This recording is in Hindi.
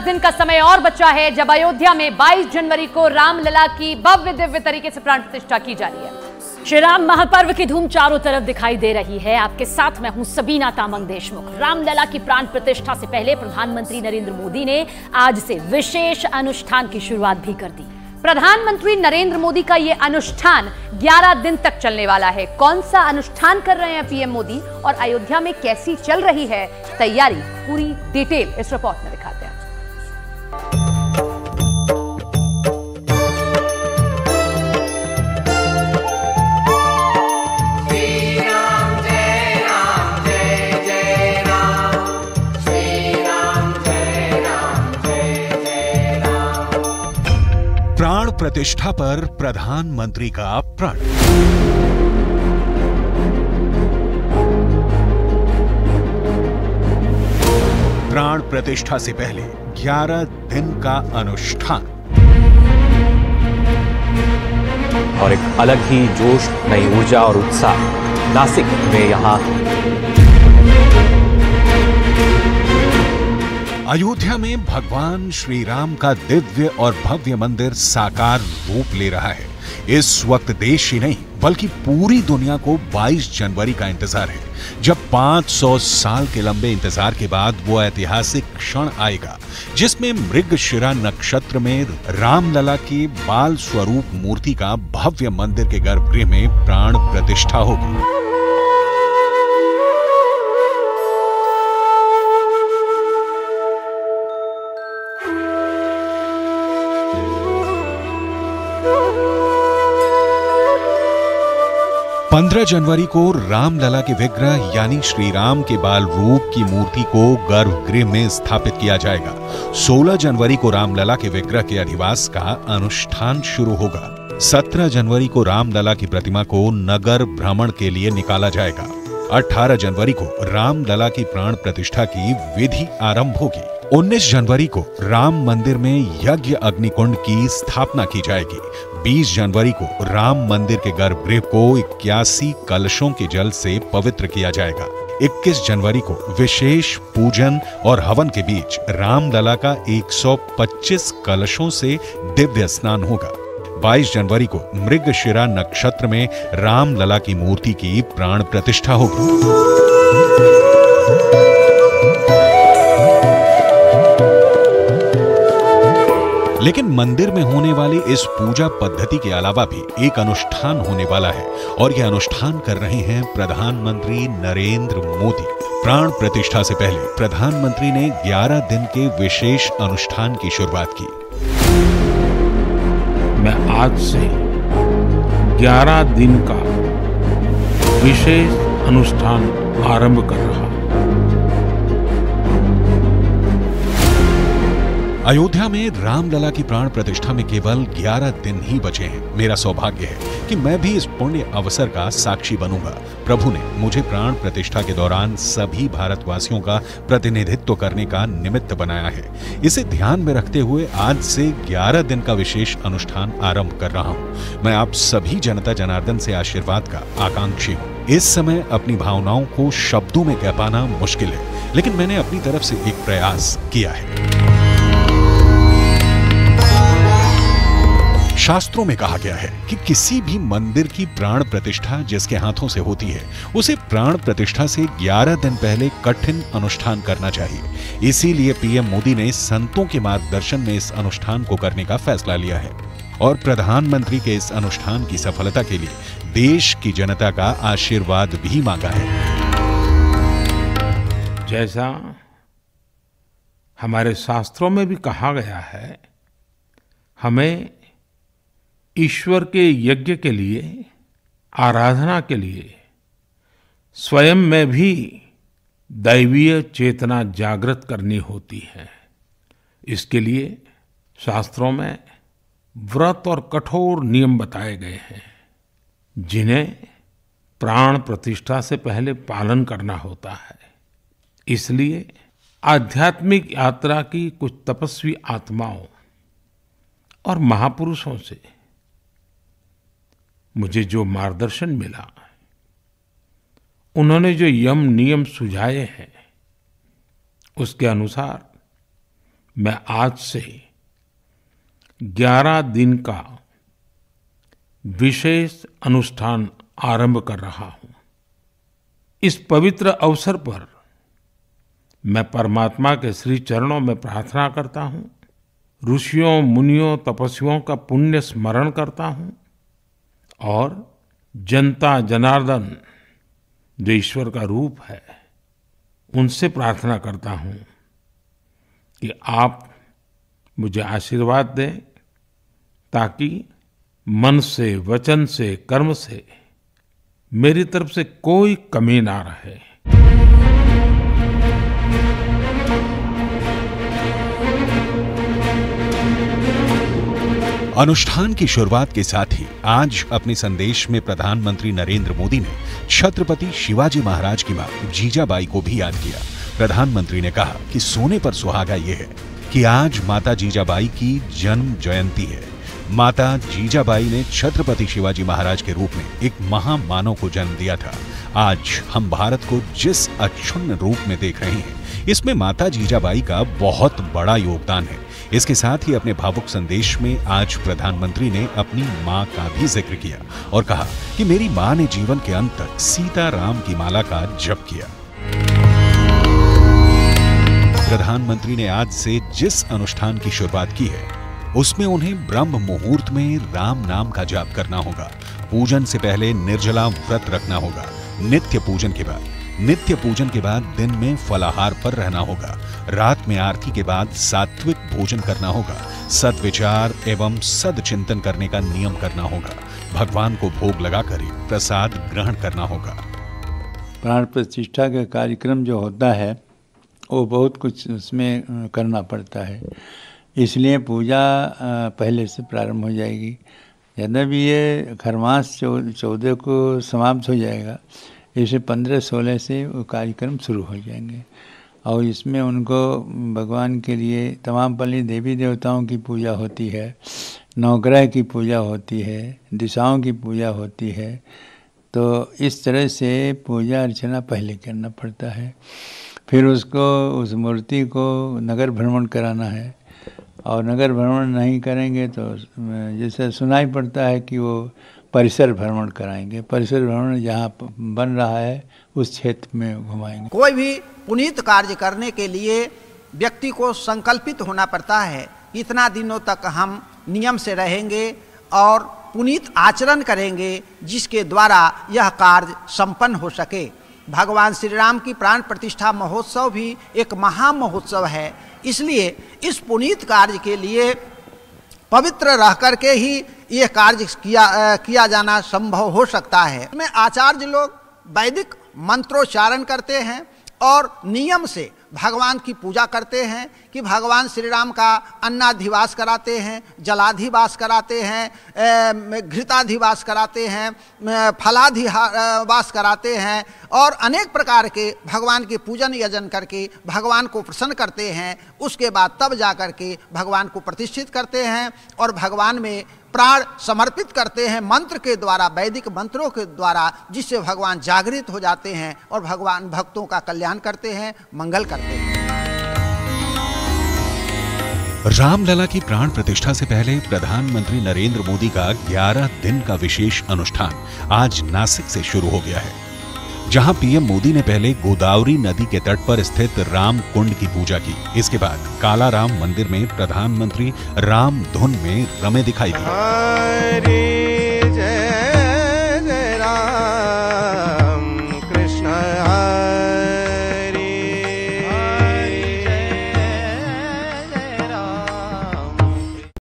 दिन का समय और बचा है जब अयोध्या में 22 जनवरी को रामलला की भव्य दिव्य तरीके से प्राण प्रतिष्ठा की जा रही है। श्री राम महापर्व की धूम चारों तरफ दिखाई दे रही है। आपके साथ मैं हूं सबीना तामंग देशमुख। रामलला की प्राण प्रतिष्ठा से पहले प्रधानमंत्री नरेंद्र मोदी ने आज से विशेष अनुष्ठान की शुरुआत भी कर दी। प्रधानमंत्री नरेंद्र मोदी का यह अनुष्ठान 11 दिन तक चलने वाला है। कौन सा अनुष्ठान कर रहे हैं पीएम मोदी और अयोध्या में कैसी चल रही है तैयारी, पूरी डिटेल इस रिपोर्ट में दिखाते हैं। प्राण प्रतिष्ठा पर प्रधानमंत्री का प्रण। प्राण प्रतिष्ठा से पहले 11 दिन का अनुष्ठान और एक अलग ही जोश, नई ऊर्जा और उत्साह नासिक में यहां। अयोध्या में भगवान श्री राम का दिव्य और भव्य मंदिर साकार रूप ले रहा है। इस वक्त देश ही नहीं बल्कि पूरी दुनिया को 22 जनवरी का इंतजार है, जब 500 साल के लंबे इंतजार के बाद वो ऐतिहासिक क्षण आएगा जिसमें मृगशिरा नक्षत्र में रामलला की बाल स्वरूप मूर्ति का भव्य मंदिर के गर्भगृह में प्राण प्रतिष्ठा होगी। पंद्रह जनवरी को रामलला के विग्रह यानी श्री राम के बाल रूप की मूर्ति को गर्भगृह में स्थापित किया जाएगा। 16 जनवरी को रामलला के विग्रह के अधिवास का अनुष्ठान शुरू होगा। 17 जनवरी को रामलला की प्रतिमा को नगर भ्रमण के लिए निकाला जाएगा। 18 जनवरी को रामलला की प्राण प्रतिष्ठा की विधि आरंभ होगी। 19 जनवरी को राम मंदिर में यज्ञ अग्निकुंड की स्थापना की जाएगी। 20 जनवरी को राम मंदिर के गर्भगृह को 81 कलशों के जल से पवित्र किया जाएगा। 21 जनवरी को विशेष पूजन और हवन के बीच रामलला का 125 कलशों से दिव्य स्नान होगा। 22 जनवरी को मृगशिरा नक्षत्र में रामलला की मूर्ति की प्राण प्रतिष्ठा होगी। लेकिन मंदिर में होने वाली इस पूजा पद्धति के अलावा भी एक अनुष्ठान होने वाला है और यह अनुष्ठान कर रहे हैं प्रधानमंत्री नरेंद्र मोदी। प्राण प्रतिष्ठा से पहले प्रधानमंत्री ने 11 दिन के विशेष अनुष्ठान की शुरुआत की। मैं आज से 11 दिन का विशेष अनुष्ठान आरंभ कर रहा हूं। अयोध्या में रामलला की प्राण प्रतिष्ठा में केवल 11 दिन ही बचे हैं। मेरा सौभाग्य है कि मैं भी इस पुण्य अवसर का साक्षी बनूंगा। प्रभु ने मुझे प्राण प्रतिष्ठा के दौरान सभी भारतवासियों का प्रतिनिधित्व करने का निमित्त बनाया है। इसे ध्यान में रखते हुए आज से 11 दिन का विशेष अनुष्ठान आरंभ कर रहा हूं। मैं आप सभी जनता जनार्दन से आशीर्वाद का आकांक्षी हूं। इस समय अपनी भावनाओं को शब्दों में कह पाना मुश्किल है, लेकिन मैंने अपनी तरफ से एक प्रयास किया है। शास्त्रों में कहा गया है कि किसी भी मंदिर की प्राण प्रतिष्ठा जिसके हाथों से होती है उसे प्राण प्रतिष्ठा से 11 दिन पहले कठिन अनुष्ठान करना चाहिए। इसीलिए पीएम मोदी ने संतों के मार्गदर्शन में इस अनुष्ठान को करने का फैसला लिया है और प्रधानमंत्री के इस अनुष्ठान की सफलता के लिए देश की जनता का आशीर्वाद भी मांगा है। जैसा हमारे शास्त्रों में भी कहा गया है, हमें ईश्वर के यज्ञ के लिए, आराधना के लिए स्वयं में भी दैवीय चेतना जागृत करनी होती है। इसके लिए शास्त्रों में व्रत और कठोर नियम बताए गए हैं जिन्हें प्राण प्रतिष्ठा से पहले पालन करना होता है। इसलिए आध्यात्मिक यात्रा की कुछ तपस्वी आत्माओं और महापुरुषों से मुझे जो मार्गदर्शन मिला, उन्होंने जो यम नियम सुझाए हैं, उसके अनुसार मैं आज से 11 दिन का विशेष अनुष्ठान आरंभ कर रहा हूं। इस पवित्र अवसर पर मैं परमात्मा के श्री चरणों में प्रार्थना करता हूं, ऋषियों मुनियों तपस्वियों का पुण्य स्मरण करता हूं और जनता जनार्दन जो ईश्वर का रूप है उनसे प्रार्थना करता हूं कि आप मुझे आशीर्वाद दें ताकि मन से, वचन से, कर्म से मेरी तरफ से कोई कमी ना रहे। अनुष्ठान की शुरुआत के साथ ही आज अपने संदेश में प्रधानमंत्री नरेंद्र मोदी ने छत्रपति शिवाजी महाराज की मां जीजाबाई को भी याद किया। प्रधानमंत्री ने कहा कि सोने पर सुहागा यह है कि आज माता जीजाबाई की जन्म जयंती है। माता जीजाबाई ने छत्रपति शिवाजी महाराज के रूप में एक महामानव को जन्म दिया था। आज हम भारत को जिस अक्षुण्ण रूप में देख रहे हैं, इसमें माता जीजाबाई का बहुत बड़ा योगदान है। इसके साथ ही अपने भावुक संदेश में आज प्रधानमंत्री ने अपनी मां का भी जिक्र किया और कहा कि मेरी मां ने जीवन के अंत तक सीता राम की माला का जप किया। प्रधानमंत्री ने आज से जिस अनुष्ठान की शुरुआत की है उसमें उन्हें ब्रह्म मुहूर्त में राम नाम का जाप करना होगा। पूजन से पहले निर्जला व्रत रखना होगा। नित्य पूजन के बाद दिन में फलाहार पर रहना होगा। रात में आरती के बाद सात्विक भोजन करना होगा। सद्विचार एवं सदचिंतन करने का नियम करना होगा। भगवान को भोग लगाकर ही प्रसाद ग्रहण करना होगा। प्राण प्रतिष्ठा का कार्यक्रम जो होता है वो बहुत कुछ उसमें करना पड़ता है, इसलिए पूजा पहले से प्रारंभ हो जाएगी। यद्यपि ये खरमास 14 को समाप्त हो जाएगा, इसे 15-16 से वो कार्यक्रम शुरू हो जाएंगे और इसमें उनको भगवान के लिए तमाम पल्ली देवी देवताओं की पूजा होती है, नवग्रह की पूजा होती है, दिशाओं की पूजा होती है। तो इस तरह से पूजा अर्चना पहले करना पड़ता है। फिर उसको उस मूर्ति को नगर भ्रमण कराना है और नगर भ्रमण नहीं करेंगे तो जैसे सुनाई पड़ता है कि वो परिसर भ्रमण कराएंगे। परिसर भ्रमण जहाँ बन रहा है उस क्षेत्र में घुमाएंगे। कोई भी पुनीत कार्य करने के लिए व्यक्ति को संकल्पित होना पड़ता है। इतना दिनों तक हम नियम से रहेंगे और पुनीत आचरण करेंगे जिसके द्वारा यह कार्य संपन्न हो सके। भगवान श्री राम की प्राण प्रतिष्ठा महोत्सव भी एक महा महोत्सव है, इसलिए इस पुनीत कार्य के लिए पवित्र रह करके ही यह कार्य किया जाना संभव हो सकता है। इसमें आचार्य लोग वैदिक मंत्रोच्चारण करते हैं और नियम से भगवान की पूजा करते हैं कि भगवान श्री राम का अन्नाधिवास कराते हैं, जलाधिवास कराते हैं, घृताधिवास कराते हैं, फलाधिवास कराते हैं और अनेक प्रकार के भगवान के पूजन यजन करके भगवान को प्रसन्न करते हैं। उसके बाद तब जा कर के भगवान को प्रतिष्ठित करते हैं और भगवान में प्राण समर्पित करते हैं मंत्र के द्वारा, वैदिक मंत्रों के द्वारा, जिससे भगवान जागृत हो जाते हैं और भगवान भक्तों का कल्याण करते हैं, मंगल करते हैं। रामलला की प्राण प्रतिष्ठा से पहले प्रधानमंत्री नरेंद्र मोदी का 11 दिन का विशेष अनुष्ठान आज नासिक से शुरू हो गया है, जहां पीएम मोदी ने पहले गोदावरी नदी के तट पर स्थित राम कुंड की पूजा की। इसके बाद काला राम मंदिर में प्रधानमंत्री राम धुन में रमे दिखाई दिए।